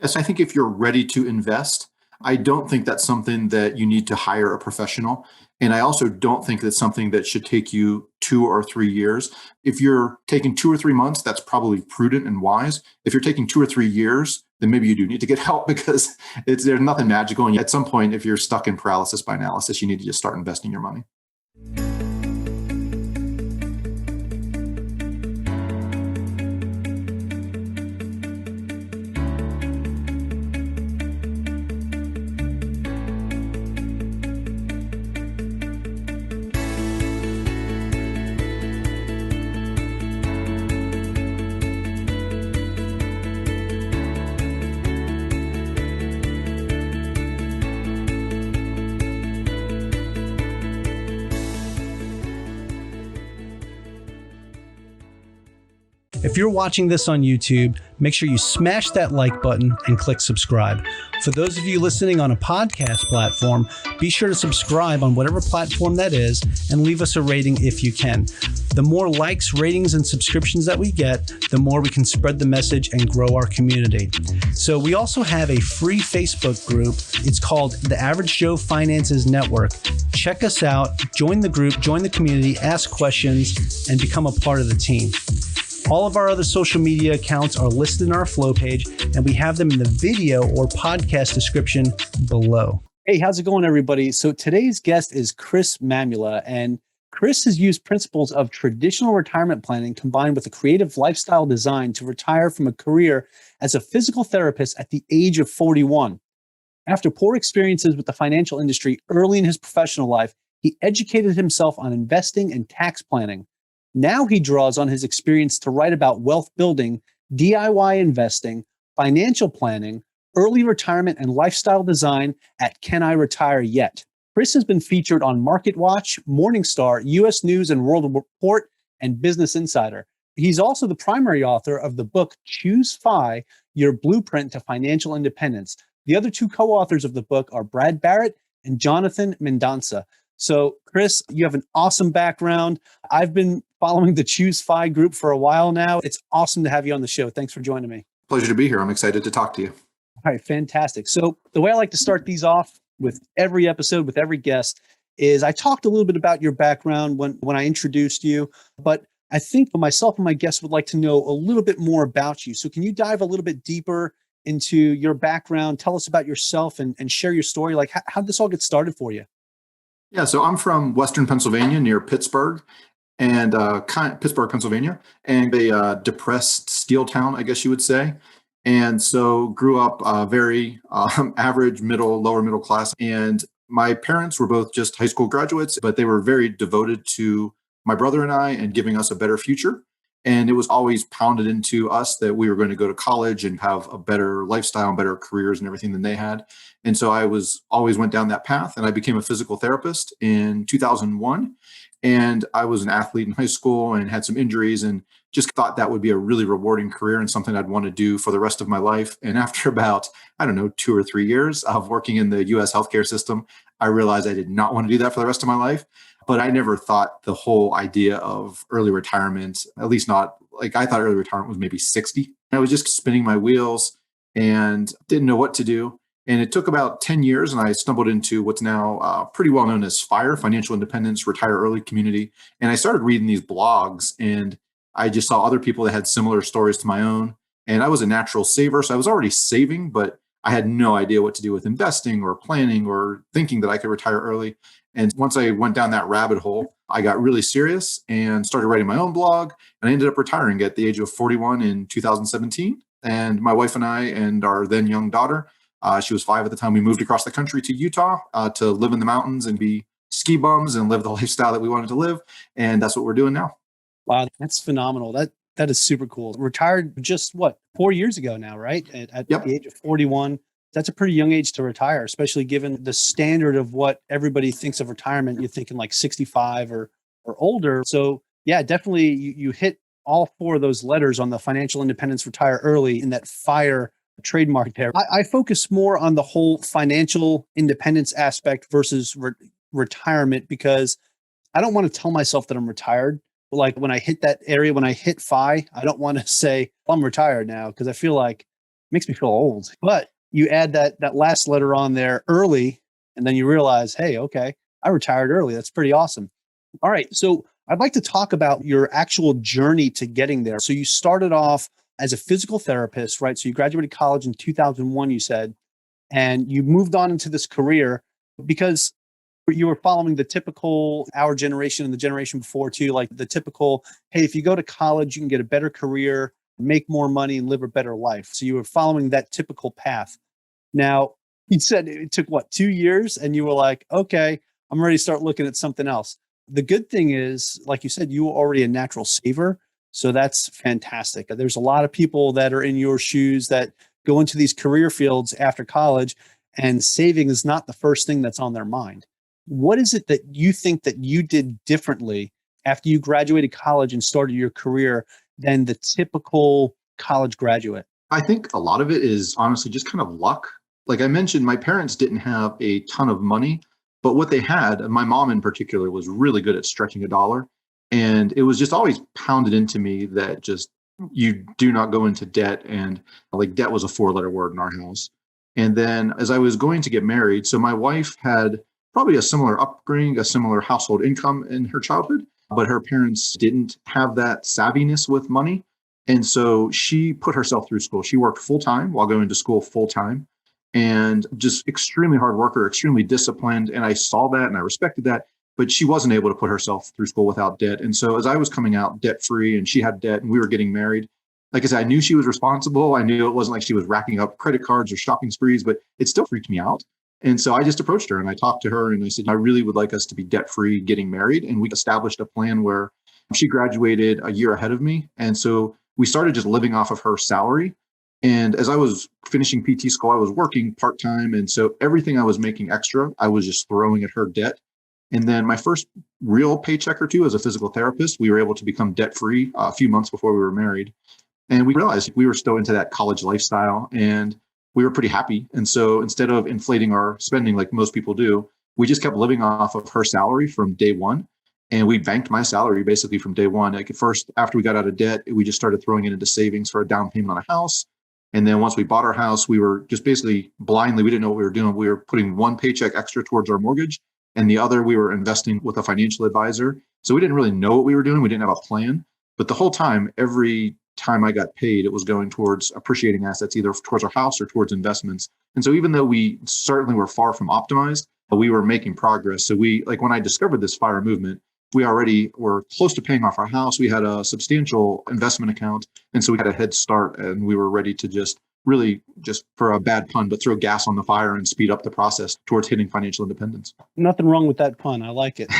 Yes, I think if you're ready to invest, I don't think that's something that you need to hire a professional. And I also don't think that's something that should take you 2 or 3 years. If you're taking 2 or 3 months, that's probably prudent and wise. If you're taking 2 or 3 years, then maybe you do need to get help because there's nothing magical. And at some point, if you're stuck in paralysis by analysis, you need to just start investing your money. If you're watching this on YouTube, make sure you smash that like button and click subscribe. For those of you listening on a podcast platform, be sure to subscribe on whatever platform that is and leave us a rating if you can. The more likes, ratings, and subscriptions that we get, the more we can spread the message and grow our community. So we also have a free Facebook group. It's called the Average Joe Finances Network. Check us out, join the group, join the community, ask questions, and become a part of the team. All of our other social media accounts are listed in our flow page, and we have them in the video or podcast description below. Hey, how's it going, everybody? So today's guest is Chris Mamula, and Chris has used principles of traditional retirement planning combined with a creative lifestyle design to retire from a career as a physical therapist at the age of 41. After poor experiences with the financial industry early in his professional life, he educated himself on investing and tax planning. Now he draws on his experience to write about wealth building, DIY investing, financial planning, early retirement, and lifestyle design at Can I Retire Yet? Chris has been featured on MarketWatch, Morningstar, U.S. News and World Report, and Business Insider. He's also the primary author of the book Choose FI, Your Blueprint to Financial Independence. The other two co-authors of the book are Brad Barrett and Jonathan Mendonça. So, Chris, you have an awesome background. I've been following the Choose FI group for a while now. It's awesome to have you on the show. Thanks for joining me. Pleasure to be here. I'm excited to talk to you. All right, fantastic. So the way I like to start these off with every episode, with every guest, is I talked a little bit about your background when I introduced you, but I think myself and my guests would like to know a little bit more about you. So can you dive a little bit deeper into your background? Tell us about yourself and share your story. Like, how did this all get started for you? Yeah, so I'm from Western Pennsylvania near Pittsburgh, and Pittsburgh, Pennsylvania, and a depressed steel town, I guess you would say. And so grew up very average, lower middle class. And my parents were both just high school graduates, but they were very devoted to my brother and I and giving us a better future. And it was always pounded into us that we were going to go to college and have a better lifestyle and better careers and everything than they had. And so I always went down that path, and I became a physical therapist in 2001. And I was an athlete in high school and had some injuries and just thought that would be a really rewarding career and something I'd want to do for the rest of my life. And after about, 2 or 3 years of working in the US healthcare system, I realized I did not want to do that for the rest of my life. But I never thought the whole idea of early retirement, at least not like I thought early retirement was maybe 60. I was just spinning my wheels and didn't know what to do. And it took about 10 years, and I stumbled into what's now pretty well known as FIRE, Financial Independence Retire Early Community. And I started reading these blogs, and I just saw other people that had similar stories to my own. And I was a natural saver, so I was already saving, but I had no idea what to do with investing or planning or thinking that I could retire early. And once I went down that rabbit hole, I got really serious and started writing my own blog. And I ended up retiring at the age of 41 in 2017. And my wife and I and our then young daughter, she was 5 at the time, we moved across the country to Utah to live in the mountains and be ski bums and live the lifestyle that we wanted to live. And that's what we're doing now. Wow, that's phenomenal. That is super cool. Retired just 4 years ago now, right? At Yep. the age of 41. That's a pretty young age to retire, especially given the standard of what everybody thinks of retirement. You're thinking like 65 or older. So yeah, definitely you hit all 4 of those letters on the financial independence, retire early in that FIRE trademark there. I focus more on the whole financial independence aspect versus retirement, because I don't want to tell myself that I'm retired. Like when I hit that area, when I hit FI, I don't want to say, well, I'm retired now, because I feel like Makes me feel old. But you add that last letter on there early, and then you realize, hey, okay, I retired early. That's pretty awesome. All right. So I'd like to talk about your actual journey to getting there. So you started off as a physical therapist, right? So you graduated college in 2001, you said, and you moved on into this career because you were following the typical, our generation and the generation before too, like the typical, hey, if you go to college, you can get a better career, make more money, and live a better life. So you were following that typical path. Now, you said it took what, 2 years? And you were like, okay, I'm ready to start looking at something else. The good thing is, like you said, you were already a natural saver. So that's fantastic. There's a lot of people that are in your shoes that go into these career fields after college, and saving is not the first thing that's on their mind. What is it that you think that you did differently after you graduated college and started your career than the typical college graduate? I think a lot of it is honestly just kind of luck. Like I mentioned, my parents didn't have a ton of money, but what they had, and my mom in particular, was really good at stretching a dollar. And it was just always pounded into me that just you do not go into debt. And like debt was a 4-letter word in our house. And then as I was going to get married, so my wife had probably a similar upbringing, a similar household income in her childhood, but her parents didn't have that savviness with money. And so she put herself through school. She worked full time while going to school full time, and just extremely hard worker, extremely disciplined. And I saw that and I respected that. But she wasn't able to put herself through school without debt. And so as I was coming out debt free and she had debt and we were getting married, like I said, I knew she was responsible. I knew it wasn't like she was racking up credit cards or shopping sprees, but it still freaked me out. And so I just approached her and I talked to her and I said, I really would like us to be debt free getting married. And we established a plan where she graduated a year ahead of me. And so we started just living off of her salary. And as I was finishing PT school, I was working part time. And so everything I was making extra, I was just throwing at her debt. And then my first real paycheck or two as a physical therapist, we were able to become debt free a few months before we were married. And we realized we were still into that college lifestyle and we were pretty happy. And so instead of inflating our spending like most people do, we just kept living off of her salary from day one. And we banked my salary basically from day one. Like at first, after we got out of debt, we just started throwing it into savings for a down payment on a house. And then once we bought our house, we were just basically blindly, we didn't know what we were doing. We were putting one paycheck extra towards our mortgage, and the other we were investing with a financial advisor. So we didn't really know what we were doing. We didn't have a plan. But the whole time, every time I got paid, it was going towards appreciating assets, either towards our house or towards investments. And so even though we certainly were far from optimized, we were making progress. So we, like when I discovered this FIRE movement, we already were close to paying off our house. We had a substantial investment account. And so we had a head start and we were ready to just really, just for a bad pun, but throw gas on the fire and speed up the process towards hitting financial independence. Nothing wrong with that pun. I like it.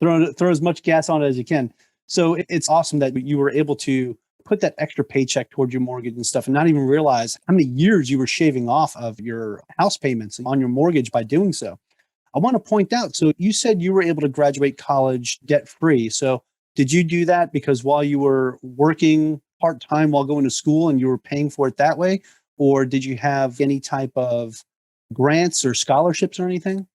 Throw as much gas on it as you can. So it's awesome that you were able to put that extra paycheck towards your mortgage and stuff and not even realize how many years you were shaving off of your house payments on your mortgage by doing so. I want to point out, so you said you were able to graduate college debt free. So did you do that because while you were working part-time while going to school and you were paying for it that way? Or did you have any type of grants or scholarships or anything?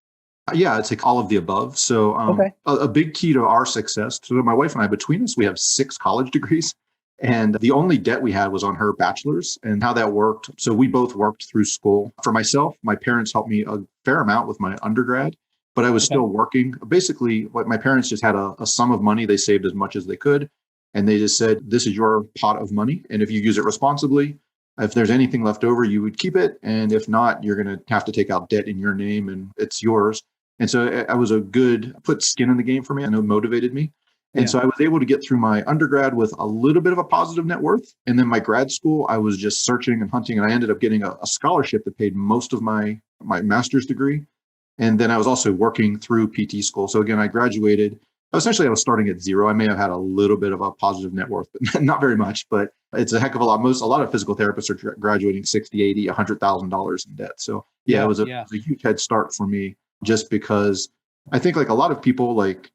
Yeah, it's like all of the above. So Okay. a big key to our success, so my wife and I, between us, we have 6 college degrees. And the only debt we had was on her bachelor's and how that worked. So we both worked through school. For myself, my parents helped me a fair amount with my undergrad, but I was Okay. still working. Basically, what my parents just had a sum of money. They saved as much as they could. And they just said, this is your pot of money. And if you use it responsibly, if there's anything left over, you would keep it. And if not, you're going to have to take out debt in your name and it's yours. And so I was a good, put skin in the game for me. I know it motivated me. And Yeah. so I was able to get through my undergrad with a little bit of a positive net worth. And then my grad school, I was just searching and hunting. And I ended up getting a scholarship that paid most of my master's degree. And then I was also working through PT school. So again, I graduated. Essentially, I was starting at zero. I may have had a little bit of a positive net worth, but not very much. But it's a heck of a lot. A lot of physical therapists are graduating 60, 80, $100,000 in debt. So yeah, it was a huge head start for me just because I think like a lot of people, like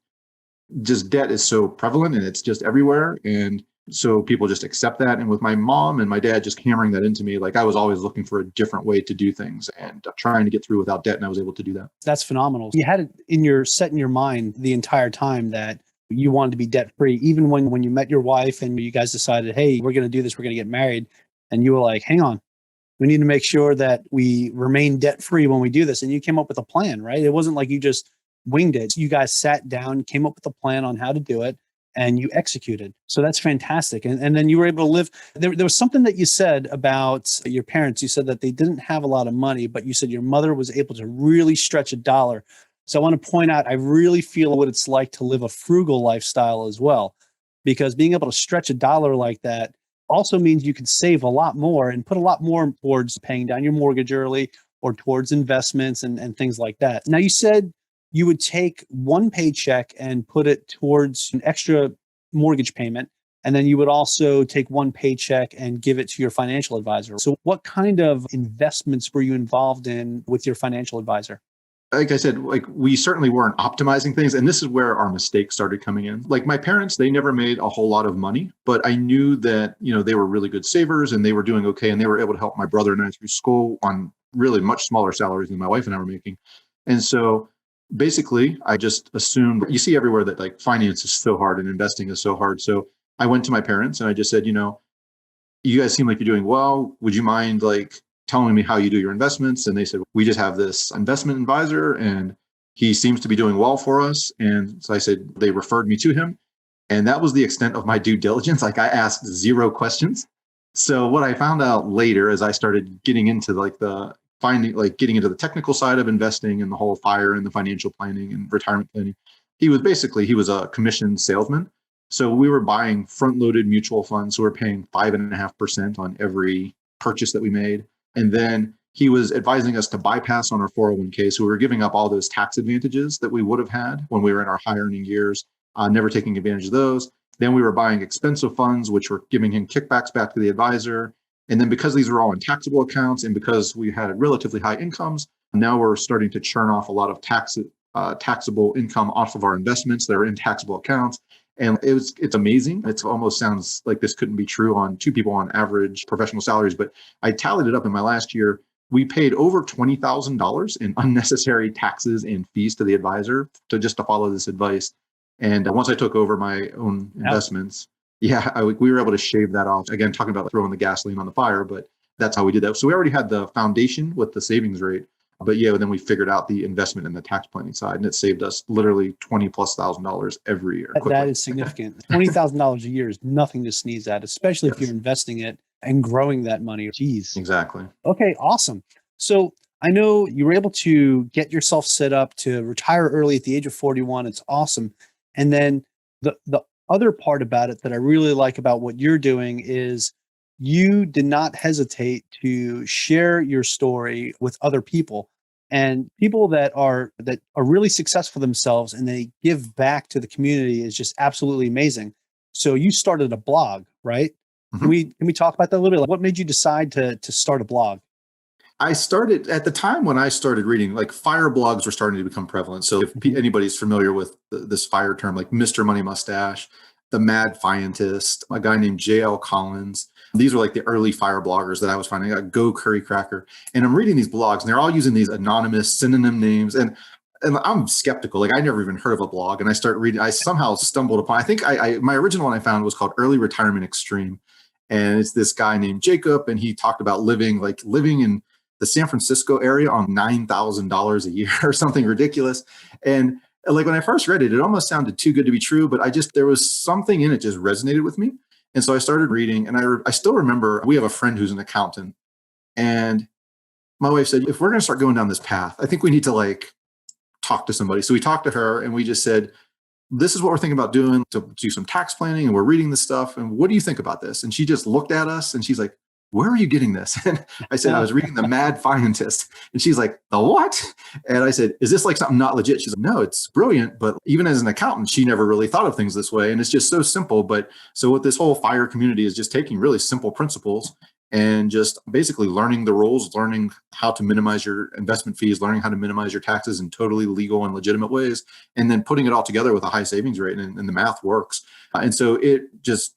just debt is so prevalent and it's just everywhere. And so people just accept that. And with my mom and my dad just hammering that into me, like I was always looking for a different way to do things and trying to get through without debt. And I was able to do that. That's phenomenal. You had it set in your mind the entire time that you wanted to be debt free, even when you met your wife and you guys decided, hey, we're going to do this, we're going to get married. And you were like, hang on, we need to make sure that we remain debt free when we do this. And you came up with a plan, right? It wasn't like you just winged it. You guys sat down, came up with a plan on how to do it, and you executed. So that's fantastic. And then you were able to live. There was something that you said about your parents. You said that they didn't have a lot of money, but you said your mother was able to really stretch a dollar. So I want to point out, I really feel what it's like to live a frugal lifestyle as well, because being able to stretch a dollar like that also means you can save a lot more and put a lot more towards paying down your mortgage early or towards investments and things like that. Now, you said you would take one paycheck and put it towards an extra mortgage payment. And then you would also take one paycheck and give it to your financial advisor. So what kind of investments were you involved in with your financial advisor? Like I said, like we certainly weren't optimizing things. And this is where our mistakes started coming in. Like my parents, they never made a whole lot of money, but I knew that, they were really good savers and they were doing okay. And they were able to help my brother and I through school on really much smaller salaries than my wife and I were making. And so basically, I just assumed, you see everywhere that like finance is so hard and investing is so hard. So I went to my parents and I just said, you guys seem like you're doing well. Would you mind like telling me how you do your investments? And they said, we just have this investment advisor and he seems to be doing well for us. And so I said, they referred me to him. And that was the extent of my due diligence. Like I asked 0 questions. So what I found out later as I started getting into getting into the technical side of investing and the whole FIRE and the financial planning and retirement planning, he was a commissioned salesman. So we were buying front-loaded mutual funds. So we're paying 5.5% on every purchase that we made. And then he was advising us to bypass on our 401k. So we were giving up all those tax advantages that we would have had when we were in our high earning years, never taking advantage of those. Then we were buying expensive funds, which were giving him kickbacks back to the advisor. And then because these were all in taxable accounts and because we had relatively high incomes, now we're starting to churn off a lot of taxable income off of our investments that are in taxable accounts. And it's amazing. It almost sounds like this couldn't be true on 2 people on average professional salaries, but I tallied it up in my last year. We paid over $20,000 in unnecessary taxes and fees to the advisor to follow this advice. And once I took over my own investments, we were able to shave that off. Again, talking about throwing the gasoline on the fire, but that's how we did that. So we already had the foundation with the savings rate. But then we figured out the investment and the tax planning side, and it saved us literally $20,000+ every year. That is significant. $20,000 a year is nothing to sneeze at, especially if you're investing it and growing that money. Jeez. Exactly. Okay, awesome. So I know you were able to get yourself set up to retire early at the age of 41. It's awesome. And then the other part about it that I really like about what you're doing is you did not hesitate to share your story with other people, and people that are really successful themselves and they give back to the community is just absolutely amazing. So you started a blog, right? Mm-hmm. Can we talk about that a little bit? Like, what made you decide to start a blog? I started at the time when I started reading, like FIRE blogs were starting to become prevalent. So if anybody's familiar with this FIRE term, like Mr. Money Mustache, the Mad Fientist, a guy named J.L. Collins. These were like the early FIRE bloggers that I was finding. I got Go Curry Cracker. And I'm reading these blogs and they're all using these anonymous synonym names. And I'm skeptical. Like I never even heard of a blog. And I start reading, I somehow stumbled upon, I think my original one I found was called Early Retirement Extreme. And it's this guy named Jacob. And he talked about living in the San Francisco area on $9,000 a year or something ridiculous. And like when I first read it, it almost sounded too good to be true, but there was something in it just resonated with me. And so I started reading, and I still remember we have a friend who's an accountant, and my wife said, if we're going to start going down this path, I think we need to like talk to somebody. So we talked to her and we just said, this is what we're thinking about doing, to do some tax planning, and we're reading this stuff. And what do you think about this? And she just looked at us and she's like, where are you getting this? And I said, I was reading the Mad Fientist. And she's like, the what? And I said, is this like something not legit? She's like, no, it's brilliant. But even as an accountant, she never really thought of things this way. And it's just so simple. But so what this whole FIRE community is just taking really simple principles and just basically learning the rules, learning how to minimize your investment fees, learning how to minimize your taxes in totally legal and legitimate ways, and then putting it all together with a high savings rate. And the math works. And so it just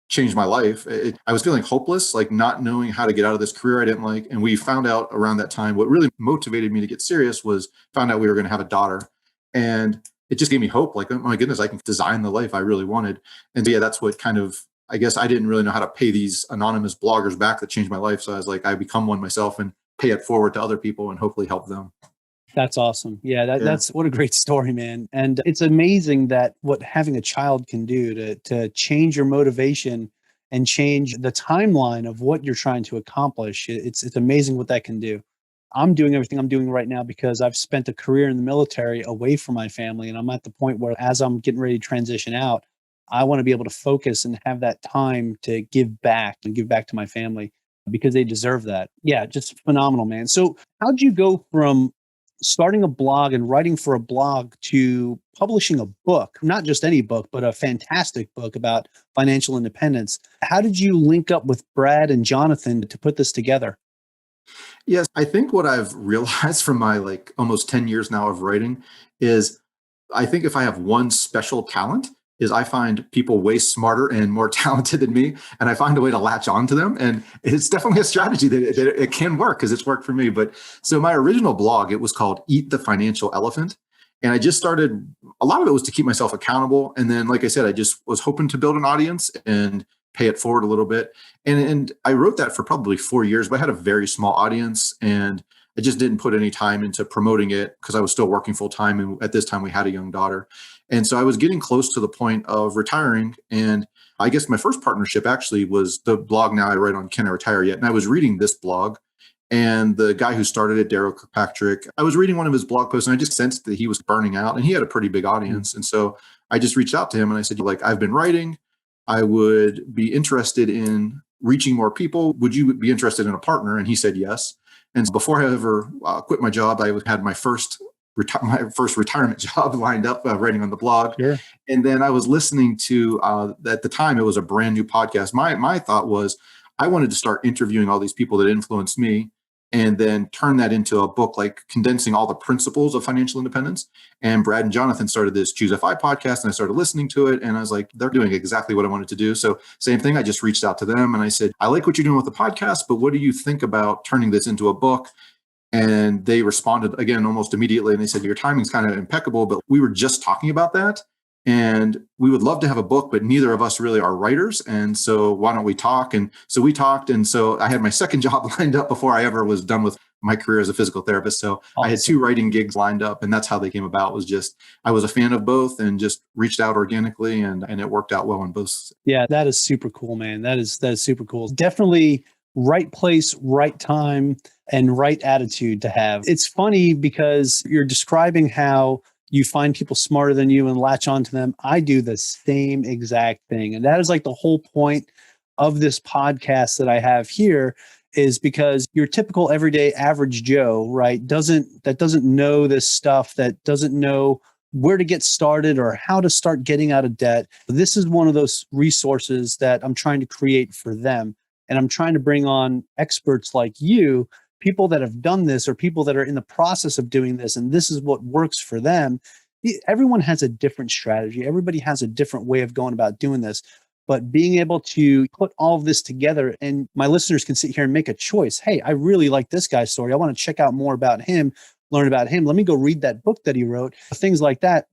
changed my life. I was feeling hopeless, like not knowing how to get out of this career I didn't like. And we found out around that time, what really motivated me to get serious was found out we were going to have a daughter. And it just gave me hope. Like, oh my goodness, I can design the life I really wanted. And so, that's what kind of I guess I didn't really know how to pay these anonymous bloggers back that changed my life. So I was like, I become one myself and pay it forward to other people and hopefully help them. That's awesome. Yeah, Yeah. that's what a great story, man. And it's amazing that what having a child can do to change your motivation and change the timeline of what you're trying to accomplish. It's amazing what that can do. I'm doing everything I'm doing right now because I've spent a career in the military away from my family, and I'm at the point where as I'm getting ready to transition out, I want to be able to focus and have that time to give back and give back to my family because they deserve that. Yeah, just phenomenal, man. So, how'd you go from starting a blog and writing for a blog to publishing a book, not just any book, but a fantastic book about financial independence? How did you link up with Brad and Jonathan to put this together? Yes, I think what I've realized from my like almost 10 years now of writing is I think if I have one special talent is I find people way smarter and more talented than me, and I find a way to latch on to them. And it's definitely a strategy that it can work because it's worked for me. But so my original blog, it was called Eat the Financial Elephant. And I just started, a lot of it was to keep myself accountable. And then, like I said, I just was hoping to build an audience and pay it forward a little bit. And I wrote that for probably 4 years, but I had a very small audience and I just didn't put any time into promoting it because I was still working full time. And at this time we had a young daughter. And so I was getting close to the point of retiring. And I guess my first partnership actually was the blog now I write on Can I Retire Yet? And I was reading this blog and the guy who started it, Daryl Kirkpatrick, I was reading one of his blog posts and I just sensed that he was burning out and he had a pretty big audience. And so I just reached out to him and I said, like, I've been writing. I would be interested in reaching more people. Would you be interested in a partner? And he said yes. And before I ever quit my job, I had my first retirement job lined up writing on the blog. Sure. And then I was listening to, at the time, it was a brand new podcast. My thought was I wanted to start interviewing all these people that influenced me and then turn that into a book, like condensing all the principles of financial independence. And Brad and Jonathan started this Choose FI podcast and I started listening to it. And I was like, they're doing exactly what I wanted to do. So same thing. I just reached out to them and I said, I like what you're doing with the podcast, but what do you think about turning this into a book? And they responded again almost immediately. And they said, your timing's kind of impeccable, but we were just talking about that. And we would love to have a book, but neither of us really are writers. And so why don't we talk? And so we talked. And so I had my second job lined up before I ever was done with my career as a physical therapist. So awesome. I had 2 writing gigs lined up and that's how they came about. Was just, I was a fan of both and just reached out organically and it worked out well on both. Yeah, that is super cool, man. That is super cool. Definitely right place, right time, and right attitude to have. It's funny because you're describing how you find people smarter than you and latch onto them. I do the same exact thing. And that is like the whole point of this podcast that I have here is because your typical everyday average Joe, right, doesn't know this stuff, that doesn't know where to get started or how to start getting out of debt. This is one of those resources that I'm trying to create for them. And I'm trying to bring on experts like you, people that have done this or people that are in the process of doing this, and this is what works for them. Everyone has a different strategy. Everybody has a different way of going about doing this. But being able to put all of this together and my listeners can sit here and make a choice. Hey, I really like this guy's story. I want to check out more about him, learn about him. Let me go read that book that he wrote. Things like that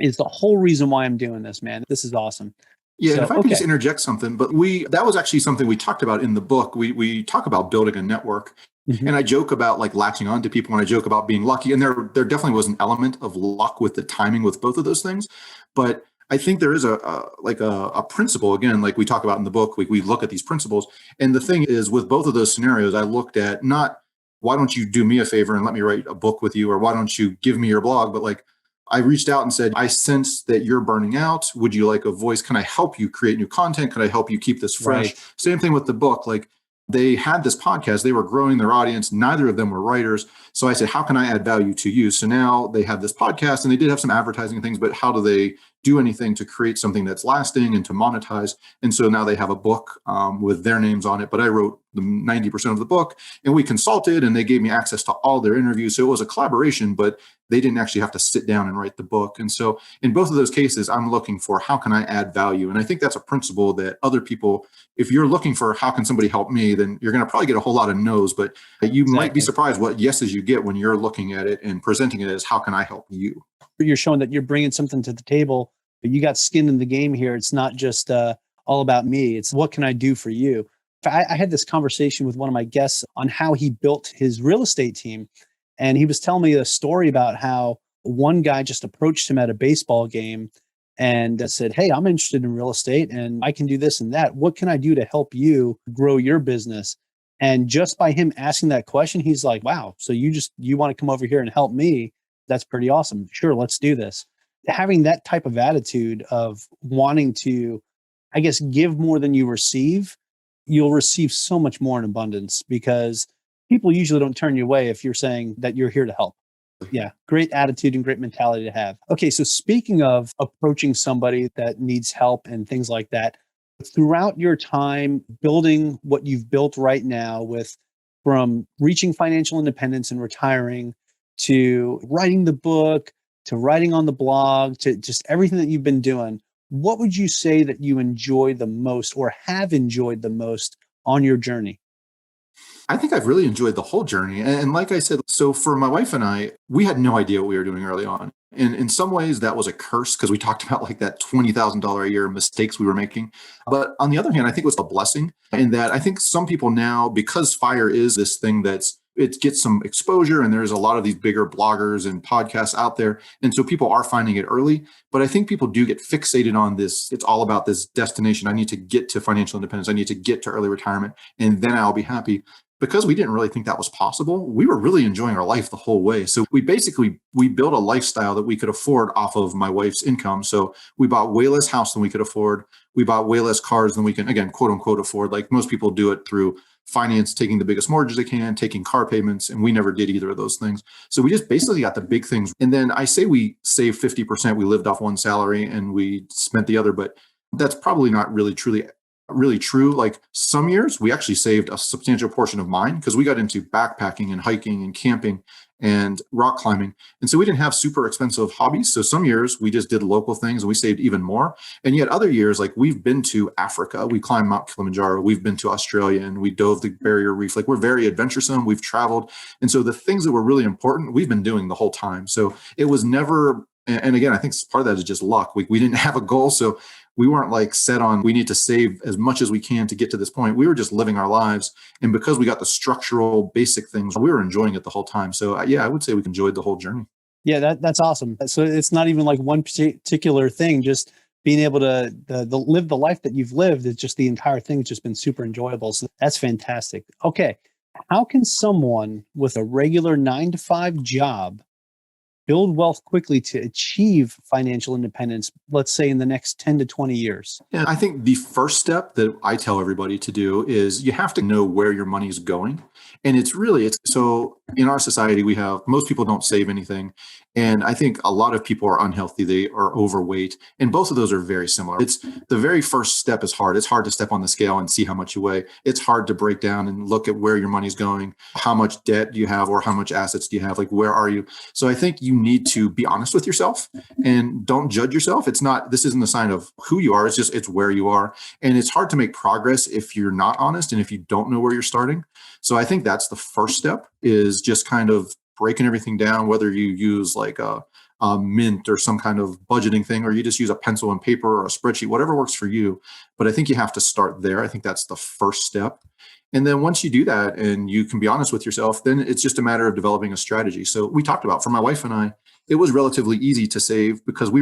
is the whole reason why I'm doing this, man. This is awesome. Yeah, so, and if I could just interject something, but that was actually something we talked about in the book. We talk about building a network. Mm-hmm. And I joke about like latching on to people and I joke about being lucky. And there definitely was an element of luck with the timing with both of those things. But I think there is a principle, again, like we talk about in the book, we look at these principles. And the thing is with both of those scenarios, I looked at not, why don't you do me a favor and let me write a book with you? Or why don't you give me your blog? But like, I reached out and said, I sense that you're burning out. Would you like a voice? Can I help you create new content? Can I help you keep this fresh? Right. Same thing with the book. Like they had this podcast, they were growing their audience. Neither of them were writers. So I said, how can I add value to you? So now they have this podcast and they did have some advertising things, but how do they do anything to create something that's lasting and to monetize? And so now they have a book with their names on it, but I wrote the 90% of the book and we consulted and they gave me access to all their interviews. So it was a collaboration, but they didn't actually have to sit down and write the book. And so in both of those cases, I'm looking for how can I add value? And I think that's a principle that other people, if you're looking for how can somebody help me, then you're going to probably get a whole lot of no's, but you might be surprised what yeses you get when you're looking at it and presenting it as how can I help you? You're showing that you're bringing something to the table, but you got skin in the game here. It's not just, all about me. It's what can I do for you? I had this conversation with one of my guests on how he built his real estate team. And he was telling me a story about how one guy just approached him at a baseball game and said, "Hey, I'm interested in real estate and I can do this and that. What can I do to help you grow your business?" And just by him asking that question, he's like, "Wow, so you want to come over here and help me? That's pretty awesome. Sure, let's do this." Having that type of attitude of wanting to, I guess, give more than you receive, you'll receive so much more in abundance because people usually don't turn you away if you're saying that you're here to help. Yeah, great attitude and great mentality to have. Okay, so speaking of approaching somebody that needs help and things like that, throughout your time building what you've built right now with from reaching financial independence and retiring to writing the book to writing on the blog to just everything that you've been doing, what would you say that you enjoy the most or have enjoyed the most on your journey? I think I've really enjoyed the whole journey. And like I said, so for my wife and I, we had no idea what we were doing early on. And in some ways, that was a curse because we talked about like that $20,000 a year mistakes we were making. But on the other hand, I think it was a blessing in that I think some people now, because fire is this thing it gets some exposure and there's a lot of these bigger bloggers and podcasts out there. And so people are finding it early. But I think people do get fixated on this. It's all about this destination. I need to get to financial independence. I need to get to early retirement and then I'll be happy. Because we didn't really think that was possible, we were really enjoying our life the whole way. So we built a lifestyle that we could afford off of my wife's income. So we bought way less house than we could afford. We bought way less cars than we can, again, quote unquote, afford. Like most people do it through finance, taking the biggest mortgage they can, taking car payments. And we never did either of those things. So we just basically got the big things. And then I say we saved 50%. We lived off one salary and we spent the other, but that's probably not really true. Like some years, we actually saved a substantial portion of mine because we got into backpacking and hiking and camping and rock climbing. And so we didn't have super expensive hobbies. So some years we just did local things and we saved even more. And yet other years, like we've been to Africa, we climbed Mount Kilimanjaro, we've been to Australia and we dove the barrier reef. Like we're very adventuresome, we've traveled. And so the things that were really important, we've been doing the whole time. So it was never, and again, I think part of that is just luck. We didn't have a goal. So we weren't like set on, we need to save as much as we can to get to this point. We were just living our lives. And because we got the structural basic things, we were enjoying it the whole time. So yeah, I would say we enjoyed the whole journey. Yeah, that's awesome. So it's not even like one particular thing, just being able to live the life that you've lived. It's just the entire thing has just been super enjoyable. So that's fantastic. Okay. How can someone with a regular 9 to 5 job build wealth quickly to achieve financial independence, let's say in the next 10 to 20 years? Yeah, I think the first step that I tell everybody to do is you have to know where your money is going. And it's so in our society, most people don't save anything. And I think a lot of people are unhealthy. They are overweight. And both of those are very similar. It's the very first step is hard. It's hard to step on the scale and see how much you weigh. It's hard to break down and look at where your money's going, how much debt do you have, or how much assets do you have? Like, where are you? So I think you need to be honest with yourself and don't judge yourself. This isn't a sign of who you are. It's where you are. And it's hard to make progress if you're not honest and if you don't know where you're starting. So I think that's the first step is just kind of breaking everything down, whether you use like a Mint or some kind of budgeting thing, or you just use a pencil and paper or a spreadsheet, whatever works for you. But I think you have to start there. I think that's the first step. And then once you do that and you can be honest with yourself, then it's just a matter of developing a strategy. So we talked about, for my wife and I, it was relatively easy to save because we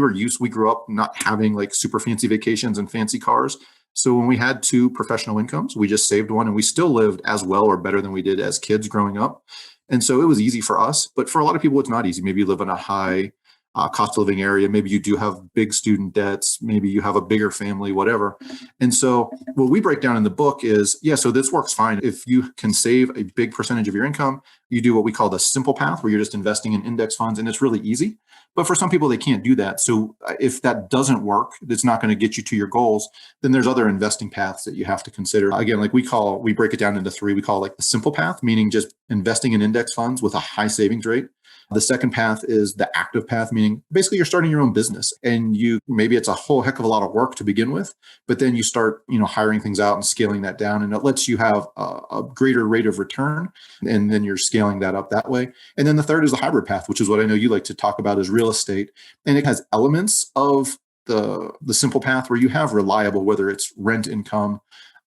grew up not having like super fancy vacations and fancy cars. So when we had 2 professional incomes, we just saved one and we still lived as well or better than we did as kids growing up. And so it was easy for us, but for a lot of people, it's not easy. Maybe you live in a high cost of living area. Maybe you do have big student debts. Maybe you have a bigger family, whatever. And so what we break down in the book is, so this works fine. If you can save a big percentage of your income, you do what we call the simple path, where you're just investing in index funds, and it's really easy. But for some people, they can't do that. So if that doesn't work, it's not going to get you to your goals, then there's other investing paths that you have to consider. Again, like we break it down into 3. We call it like the simple path, meaning just investing in index funds with a high savings rate. The second path is the active path, meaning basically you're starting your own business and maybe it's a whole heck of a lot of work to begin with, but then you start, hiring things out and scaling that down, and it lets you have a greater rate of return. And then you're scaling that up that way. And then the third is the hybrid path, which is what I know you like to talk about, is real estate. And it has elements of the simple path where you have reliable, whether it's rent income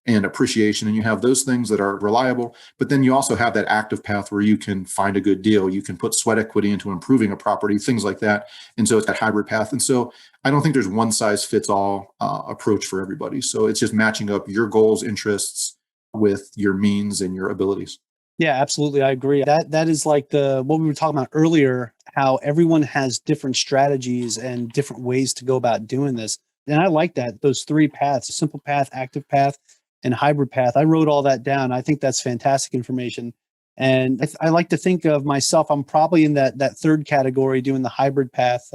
and appreciation, and you have those things that are reliable. But then you also have that active path where you can find a good deal. You can put sweat equity into improving a property, things like that. And so it's that hybrid path. And so I don't think there's one size fits all approach for everybody. So it's just matching up your goals, interests with your means and your abilities. Yeah, absolutely. I agree. That is like what we were talking about earlier, how everyone has different strategies and different ways to go about doing this. And I like that, those three paths: simple path, active path, and hybrid path. I wrote all that down. I think that's fantastic information. And I like to think of myself, I'm probably in that third category, doing the hybrid path,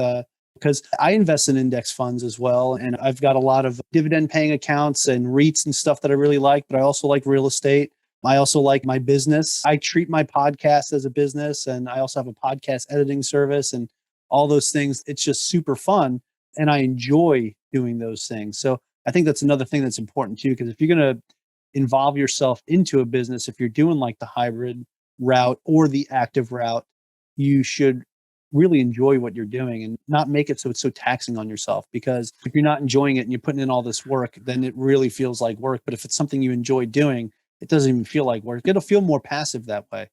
because I invest in index funds as well. And I've got a lot of dividend paying accounts and REITs and stuff that I really like, but I also like real estate. I also like my business. I treat my podcast as a business, and I also have a podcast editing service and all those things. It's just super fun, and I enjoy doing those things. So I think that's another thing that's important too, because if you're going to involve yourself into a business, if you're doing like the hybrid route or the active route, you should really enjoy what you're doing and not make it so it's so taxing on yourself. Because if you're not enjoying it and you're putting in all this work, then it really feels like work. But if it's something you enjoy doing, it doesn't even feel like work. It'll feel more passive that way.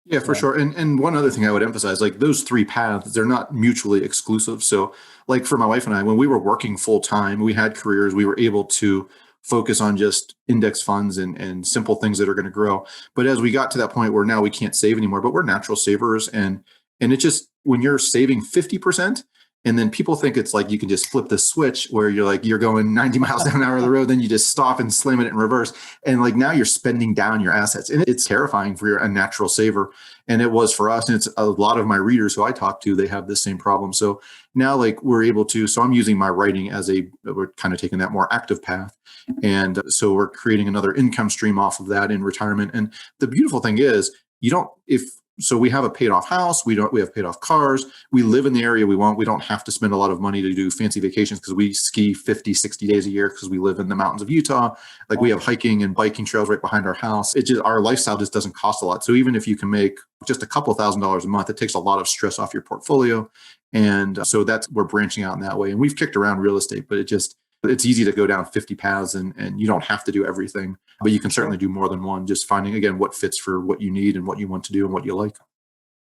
Yeah, for sure. And one other thing I would emphasize, like those three paths, they're not mutually exclusive. So like for my wife and I, when we were working full time, we had careers, we were able to focus on just index funds and simple things that are going to grow. But as we got to that point where now we can't save anymore, but we're natural savers. And it just, when you're saving 50%, and then people think it's like you can just flip the switch where you're going 90 miles down an hour of the road, then you just stop and slam it in reverse. And like now you're spending down your assets. And it's terrifying for a natural saver. And it was for us. And it's a lot of my readers who I talk to, they have this same problem. So now like we're able to, so I'm using my writing we're kind of taking that more active path. And so we're creating another income stream off of that in retirement. And the beautiful thing is so we have a paid off house. We have paid off cars. We live in the area we want. We don't have to spend a lot of money to do fancy vacations because we ski 50, 60 days a year because we live in the mountains of Utah. Like we have hiking and biking trails right behind our house. Our lifestyle just doesn't cost a lot. So even if you can make just a couple $1,000s a month, it takes a lot of stress off your portfolio. And so we're branching out in that way. And we've kicked around real estate, but it's easy to go down 50 paths and you don't have to do everything, but you can certainly do more than one, just finding, again, what fits for what you need and what you want to do and what you like.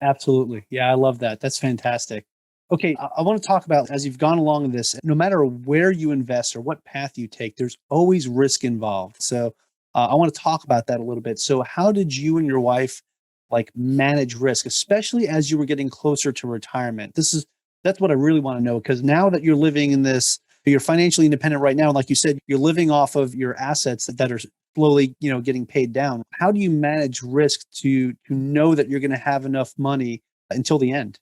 Absolutely. Yeah, I love that. That's fantastic. Okay, I want to talk about, as you've gone along this, no matter where you invest or what path you take, there's always risk involved. So I want to talk about that a little bit. So how did you and your wife like manage risk, especially as you were getting closer to retirement? That's what I really want to know, because now that you're living in this, you're financially independent right now. And like you said, you're living off of your assets that are slowly, getting paid down. How do you manage risk to know that you're going to have enough money until the end?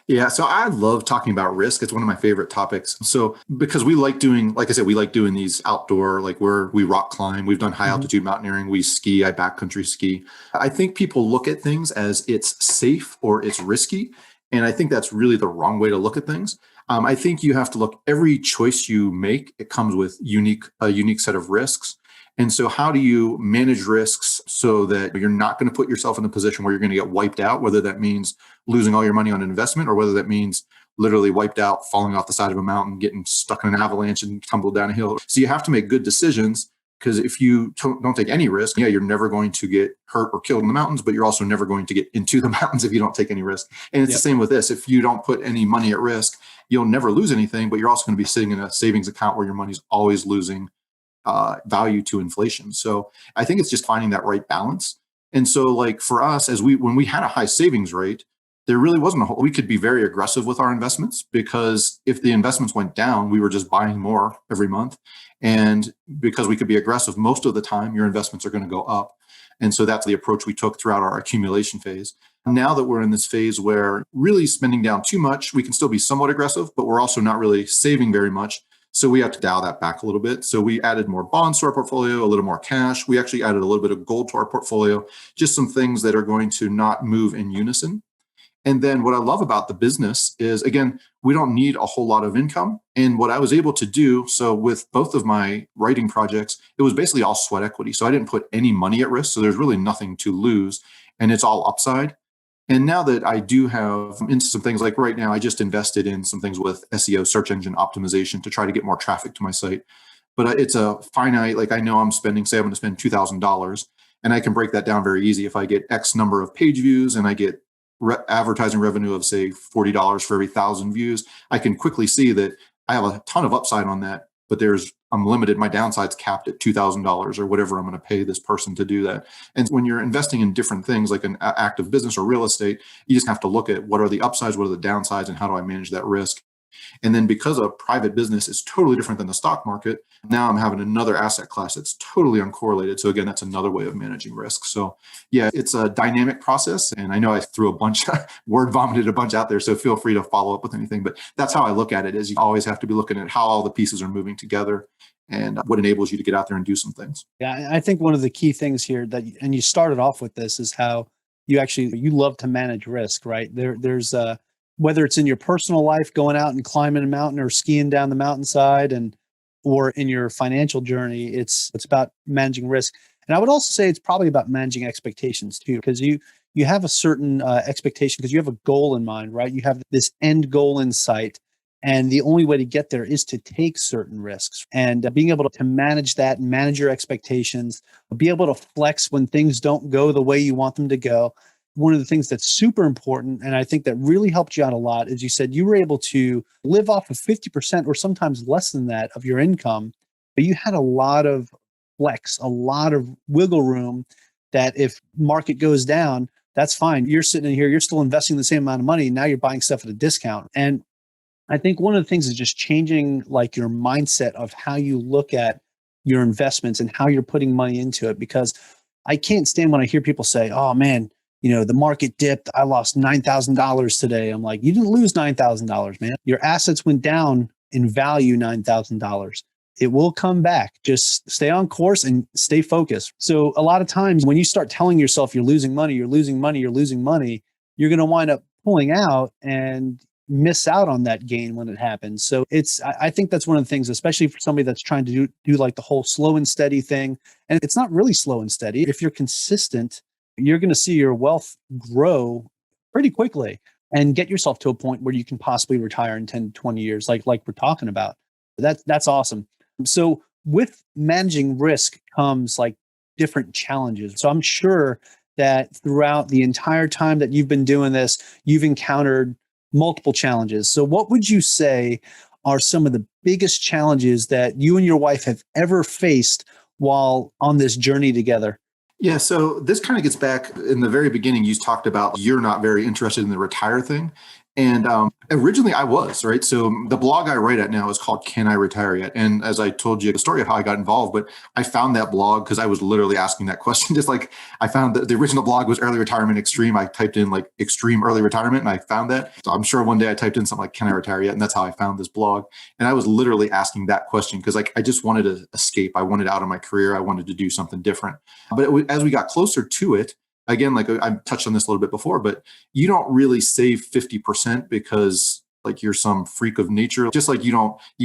Yeah, so I love talking about risk. It's one of my favorite topics. So because we like doing, like I said, we like doing these outdoor, like we rock climb, we've done high altitude mountaineering, we ski, I backcountry ski. I think people look at things as it's safe or it's risky. And I think that's really the wrong way to look at things. I think you have to look, every choice you make, it comes with a unique set of risks. And so how do you manage risks so that you're not going to put yourself in a position where you're going to get wiped out, whether that means losing all your money on an investment or whether that means literally wiped out, falling off the side of a mountain, getting stuck in an avalanche and tumble down a hill. So you have to make good decisions, because if you don't take any risk, you're never going to get hurt or killed in the mountains, but you're also never going to get into the mountains if you don't take any risk. And it's the same with this. If you don't put any money at risk, you'll never lose anything, but you're also going to be sitting in a savings account where your money's always losing value to inflation. So I think it's just finding that right balance. And so like for us, when we had a high savings rate, there really wasn't we could be very aggressive with our investments, because if the investments went down, we were just buying more every month. And because we could be aggressive, most of the time your investments are going to go up. And so that's the approach we took throughout our accumulation phase. Now that we're in this phase where really spending down too much, we can still be somewhat aggressive, but we're also not really saving very much. So we have to dial that back a little bit. So we added more bonds to our portfolio, a little more cash. We actually added a little bit of gold to our portfolio, just some things that are going to not move in unison. And then what I love about the business is, again, we don't need a whole lot of income. And what I was able to do, so with both of my writing projects, it was basically all sweat equity. So I didn't put any money at risk. So there's really nothing to lose. And it's all upside. And now that I do have into some things, like right now, I just invested in some things with SEO, search engine optimization, to try to get more traffic to my site. But it's a finite, like I know I'm spending, say I'm going to spend $2,000, and I can break that down very easy. If I get X number of page views and I get advertising revenue of say $40 for every 1,000 views, I can quickly see that I have a ton of upside on that, but I'm limited. My downside's capped at $2,000 or whatever I'm going to pay this person to do that. And when you're investing in different things like an active business or real estate, you just have to look at what are the upsides, what are the downsides, and how do I manage that risk. And then because a private business is totally different than the stock market, now I'm having another asset class that's totally uncorrelated. So again, that's another way of managing risk. So yeah, it's a dynamic process. And I know I threw a bunch, word vomited a bunch out there. So feel free to follow up with anything. But that's how I look at it, is you always have to be looking at how all the pieces are moving together and what enables you to get out there and do some things. Yeah, I think one of the key things here and you started off with this, is how you love to manage risk, right? There's whether it's in your personal life, going out and climbing a mountain or skiing down the mountainside, or in your financial journey, it's about managing risk. And I would also say it's probably about managing expectations too, because you have a certain expectation, because you have a goal in mind, right? You have this end goal in sight. And the only way to get there is to take certain risks, and being able to manage that and manage your expectations, be able to flex when things don't go the way you want them to go. One of the things that's super important, and I think that really helped you out a lot, is you said you were able to live off of 50% or sometimes less than that of your income, but you had a lot of flex, a lot of wiggle room, that if market goes down, that's fine. You're sitting in here, you're still investing the same amount of money. Now you're buying stuff at a discount. And I think one of the things is just changing like your mindset of how you look at your investments and how you're putting money into it. Because I can't stand when I hear people say, "Oh man, the market dipped. I lost $9,000 today." I'm like, you didn't lose $9,000, man. Your assets went down in value $9,000. It will come back. Just stay on course and stay focused. So a lot of times when you start telling yourself you're losing money, you're losing money, you're losing money, you're going to wind up pulling out and miss out on that gain when it happens. So I think that's one of the things, especially for somebody that's trying to do like the whole slow and steady thing. And it's not really slow and steady. If you're consistent, you're going to see your wealth grow pretty quickly and get yourself to a point where you can possibly retire in 10, 20 years, like we're talking about. That's awesome. So with managing risk comes like different challenges. So I'm sure that throughout the entire time that you've been doing this, you've encountered multiple challenges. So what would you say are some of the biggest challenges that you and your wife have ever faced while on this journey together? Yeah, so this kind of gets back in the very beginning. You talked about you're not very interested in the retire thing. And originally I was, right? So the blog I write at now is called Can I Retire Yet? And as I told you the story of how I got involved, but I found that blog because I was literally asking that question. Just like I found that the original blog was Early Retirement Extreme. I typed in like extreme early retirement and I found that. So I'm sure one day I typed in something like, Can I retire yet? And that's how I found this blog. And I was literally asking that question because like I just wanted to escape. I wanted out of my career. I wanted to do something different. But as we got closer to it, again, like I touched on this a little bit before, but you don't really save 50% because like you're some freak of nature. Just like you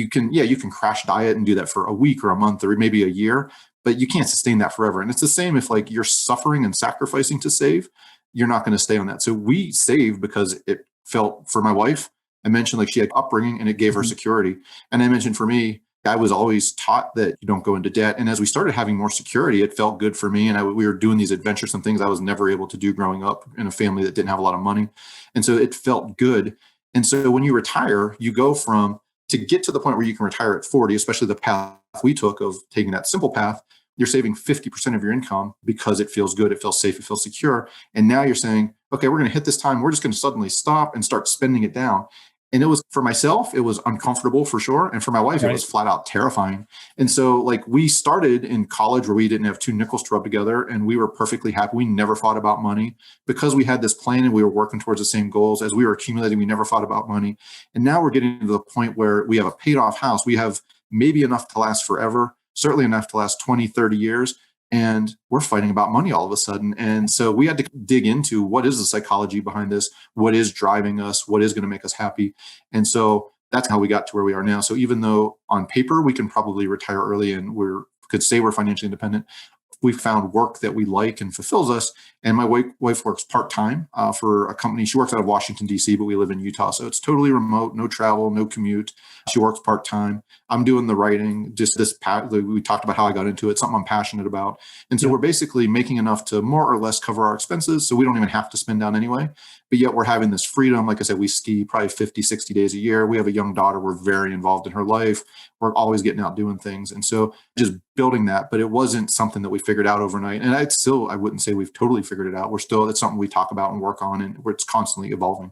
can crash diet and do that for a week or a month or maybe a year, but you can't sustain that forever. And it's the same if like you're suffering and sacrificing to save, you're not going to stay on that. So we save because it felt for my wife. I mentioned like she had upbringing and it gave her security. And I mentioned for me, I was always taught that you don't go into debt. And as we started having more security, it felt good for me. And we were doing these adventures and things I was never able to do growing up in a family that didn't have a lot of money. And so it felt good. And so when you retire, you go to get to the point where you can retire at 40, especially the path we took of taking that simple path, you're saving 50% of your income because it feels good, it feels safe, it feels secure. And now you're saying, okay, we're going to hit this time. We're just going to suddenly stop and start spending it down. And it was for myself, it was uncomfortable for sure. And for my wife, It was flat out terrifying. And so like we started in college where we didn't have two nickels to rub together and we were perfectly happy. We never fought about money because we had this plan and we were working towards the same goals. As we were accumulating, we never fought about money. And now we're getting to the point where we have a paid off house. We have maybe enough to last forever, certainly enough to last 20, 30 years. And we're fighting about money all of a sudden. And so we had to dig into what is the psychology behind this? What is driving us? What is going to make us happy? And so that's how we got to where we are now. So even though on paper, we can probably retire early and could say we're financially independent, we found work that we like and fulfills us. And my wife works part-time for a company. She works out of Washington, D.C., but we live in Utah. So it's totally remote, no travel, no commute. She works part-time. I'm doing the writing, we talked about how I got into it, something I'm passionate about. And so we're basically making enough to more or less cover our expenses. So we don't even have to spend down anyway. But yet we're having this freedom. Like I said, we ski probably 50, 60 days a year. We have a young daughter. We're very involved in her life. We're always getting out doing things. And so just building that, but it wasn't something that we figured out overnight. And I wouldn't say we've totally figured it out. It's something we talk about and work on, and where it's constantly evolving.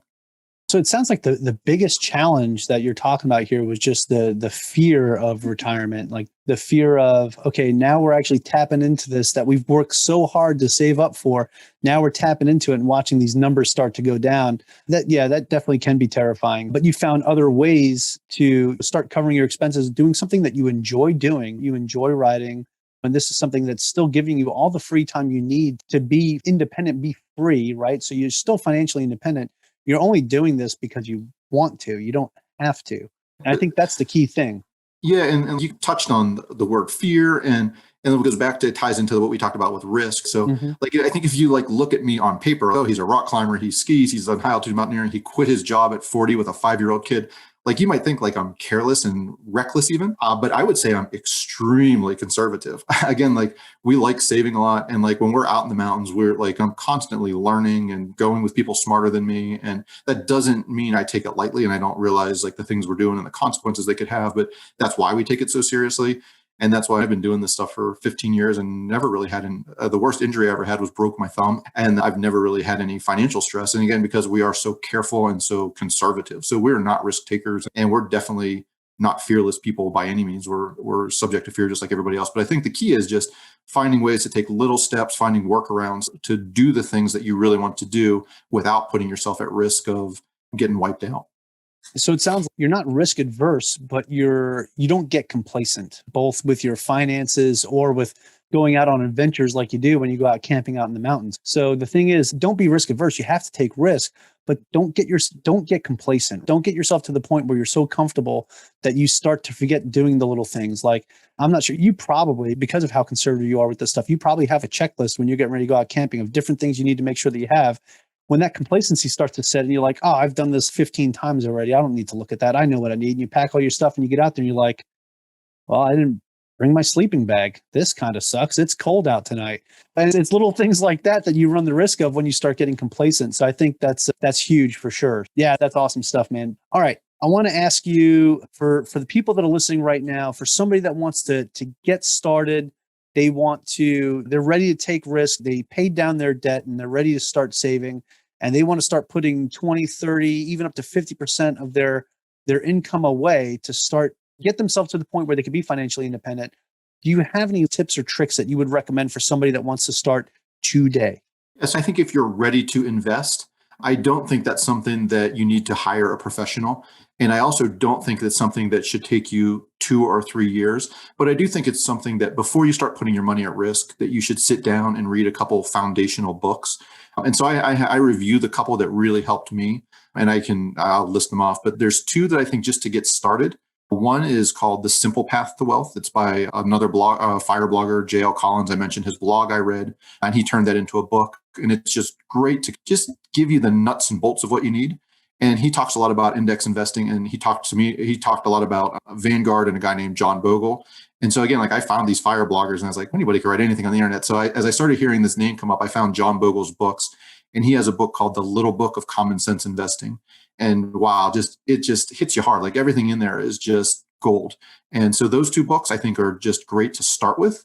So it sounds like the biggest challenge that you're talking about here was just the fear of retirement, like the fear of, okay, now we're actually tapping into this that we've worked so hard to save up for. Now we're tapping into it and watching these numbers start to go down. That definitely can be terrifying. But you found other ways to start covering your expenses, doing something that you enjoy doing. You enjoy writing. And this is something that's still giving you all the free time you need to be independent, be free, right? So you're still financially independent. You're only doing this because you want to. You don't have to. And I think that's the key thing. Yeah, and you touched on the word fear, and it goes back to, it ties into what we talked about with risk. So like, I think if you like look at me on paper, oh, he's a rock climber, he skis, he's on high altitude mountaineering, he quit his job at 40 with a 5-year-old kid. Like, you might think like I'm careless and reckless even, but I would say I'm extremely conservative. Again, like, we like saving a lot. And like, when we're out in the mountains, I'm constantly learning and going with people smarter than me. And that doesn't mean I take it lightly and I don't realize like the things we're doing and the consequences they could have, but that's why we take it so seriously. And that's why I've been doing this stuff for 15 years and never really had the worst injury I ever had was broke my thumb. And I've never really had any financial stress. And again, because we are so careful and so conservative. So we're not risk takers, and we're definitely not fearless people by any means. We're subject to fear just like everybody else. But I think the key is just finding ways to take little steps, finding workarounds to do the things that you really want to do without putting yourself at risk of getting wiped out. So it sounds like you're not risk adverse, but you don't get complacent, both with your finances or with going out on adventures like you do when you go out camping out in the mountains. So the thing is, don't be risk adverse. You have to take risk, but don't get complacent. Don't get yourself to the point where you're so comfortable that you start to forget doing the little things. Like, I'm not sure, you probably, because of how conservative you are with this stuff, you probably have a checklist when you're getting ready to go out camping of different things you need to make sure that you have. When that complacency starts to set and you're like, oh, I've done this 15 times already, I don't need to look at that. I know what I need. And you pack all your stuff and you get out there and you're like, well, I didn't bring my sleeping bag. This kind of sucks. It's cold out tonight. And it's little things like that you run the risk of when you start getting complacent. So I think that's huge for sure. Yeah, that's awesome stuff, man. All right. I want to ask you, for the people that are listening right now, for somebody that wants to get started, they're ready to take risk. They paid down their debt and they're ready to start saving, and they want to start putting 20, 30, even up to 50% of their income away to get themselves to the point where they can be financially independent. Do you have any tips or tricks that you would recommend for somebody that wants to start today? Yes, I think if you're ready to invest, I don't think that's something that you need to hire a professional. And I also don't think that's something that should take you 2 or 3 years. But I do think it's something that before you start putting your money at risk, that you should sit down and read a couple foundational books. And so I reviewed the couple that really helped me, and I'll list them off. But there's 2 that I think just to get started. One is called The Simple Path to Wealth. It's by another fire blogger, J.L. Collins. I mentioned his blog I read, and he turned that into a book. And it's just great to just give you the nuts and bolts of what you need. And he talks a lot about index investing, and he talked a lot about Vanguard and a guy named John Bogle. And so again, like, I found these fire bloggers and I was like, anybody can write anything on the internet. So as I started hearing this name come up, I found John Bogle's books, and he has a book called The Little Book of Common Sense Investing. And wow, it just hits you hard. Like, everything in there is just gold. And so those 2 books I think are just great to start with.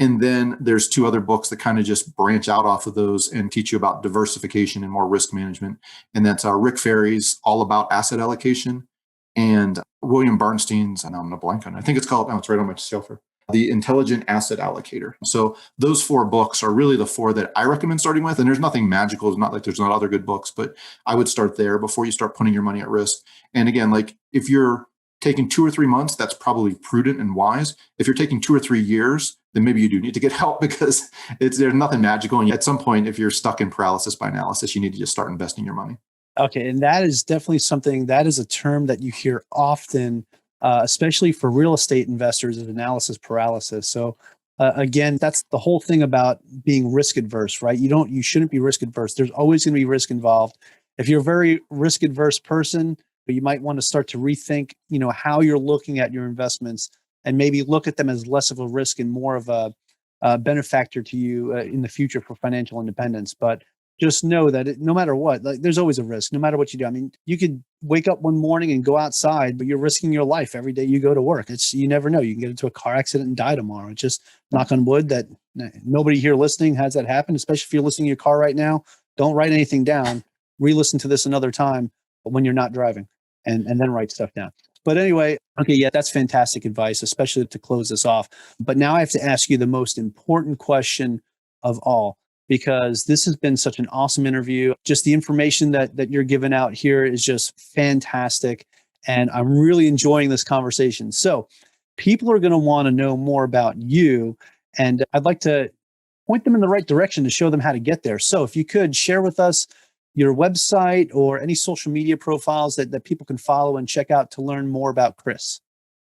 And then there's 2 other books that kind of just branch out off of those and teach you about diversification and more risk management. And that's Rick Ferry's All About Asset Allocation, and William Bernstein's, and I'm going to blank on it. I think it's called, it's right on my shelf here, The Intelligent Asset Allocator. So those 4 books are really the 4 that I recommend starting with. And there's nothing magical. It's not like there's not other good books, but I would start there before you start putting your money at risk. And again, like, if you're taking 2 or 3 months, that's probably prudent and wise. If you're taking 2 or 3 years, then maybe you do need to get help, because there's nothing magical. And at some point, if you're stuck in paralysis by analysis, you need to just start investing your money. Okay. And that is definitely that is a term that you hear often, especially for real estate investors, is analysis paralysis. So Again, that's the whole thing about being risk adverse, right? You shouldn't be risk adverse. There's always going to be risk involved. If you're a very risk adverse person, but you might want to start to rethink, how you're looking at your investments and maybe look at them as less of a risk and more of a benefactor to you in the future for financial independence. But just know that no matter what, like, there's always a risk, no matter what you do. I mean, you could wake up one morning and go outside, but you're risking your life every day you go to work. You never know. You can get into a car accident and die tomorrow. Just knock on wood that nobody here listening has that happen, especially if you're listening to your car right now. Don't write anything down. Re-listen to this another time when you're not driving and then write stuff down. But anyway, okay, yeah, that's fantastic advice, especially to close this off. But now I have to ask you the most important question of all, because this has been such an awesome interview. Just the information that you're giving out here is just fantastic. And I'm really enjoying this conversation. So people are going to want to know more about you. And I'd like to point them in the right direction to show them how to get there. So if you could share with us your website or any social media profiles that people can follow and check out to learn more about Chris.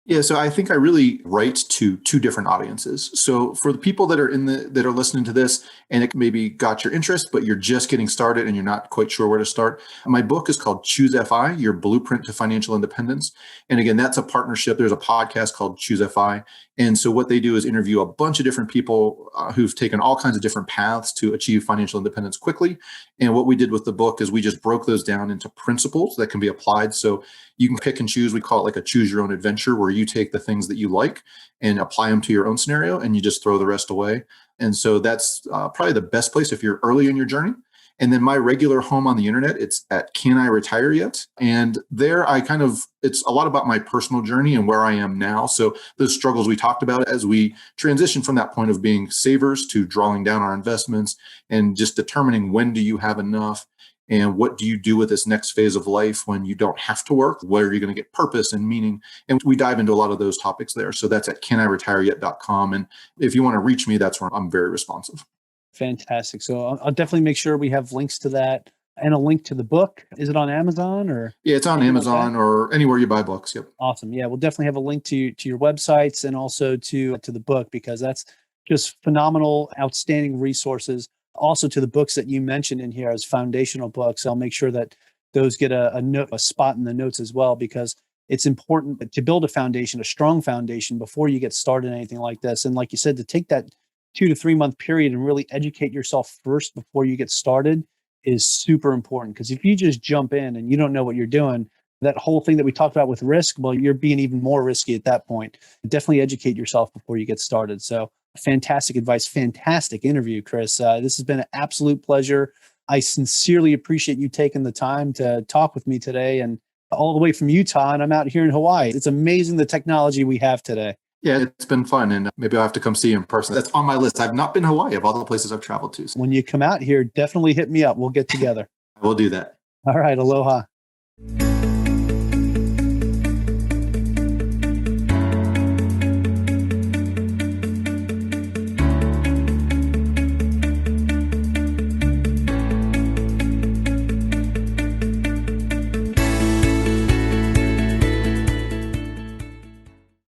Yeah, so I think I really write to two different audiences. So for the people that are listening to this and it maybe got your interest, but you're just getting started and you're not quite sure where to start, my book is called Choose FI, Your Blueprint to Financial Independence. And again, that's a partnership. There's a podcast called Choose FI. And so what they do is interview a bunch of different people who've taken all kinds of different paths to achieve financial independence quickly. And what we did with the book is we just broke those down into principles that can be applied. So you can pick and choose. We call it like a choose your own adventure, where you take the things that you like and apply them to your own scenario and you just throw the rest away. And so that's probably the best place if you're early in your journey. And then my regular home on the internet, it's at Can I Retire Yet? And there it's a lot about my personal journey and where I am now. So the struggles we talked about as we transition from that point of being savers to drawing down our investments and just determining when do you have enough and what do you do with this next phase of life when you don't have to work? Where are you going to get purpose and meaning? And we dive into a lot of those topics there. So that's at caniretireyet.com. And if you want to reach me, that's where I'm very responsive. Fantastic. So I'll definitely make sure we have links to that and a link to the book. Is it on Amazon or? Yeah, it's on Amazon or anywhere you buy books. Yep. Awesome. Yeah, we'll definitely have a link to your websites and also to the book, because that's just phenomenal, outstanding resources. Also to the books that you mentioned in here as foundational books. I'll make sure that those get a spot in the notes as well, because it's important to build a foundation, a strong foundation before you get started in anything like this. And like you said, to take that 2 to 3 month period and really educate yourself first before you get started is super important. Because if you just jump in and you don't know what you're doing, that whole thing that we talked about with risk, well, you're being even more risky at that point. Definitely educate yourself before you get started. So fantastic advice, fantastic interview, Chris. This has been an absolute pleasure. I sincerely appreciate you taking the time to talk with me today, and all the way from Utah, and I'm out here in Hawaii. It's amazing the technology we have today. Yeah, it's been fun, and maybe I'll have to come see you in person. That's on my list. I've not been to Hawaii of all the places I've traveled to. So. When you come out here, definitely hit me up. We'll get together. I will do that. All right. Aloha.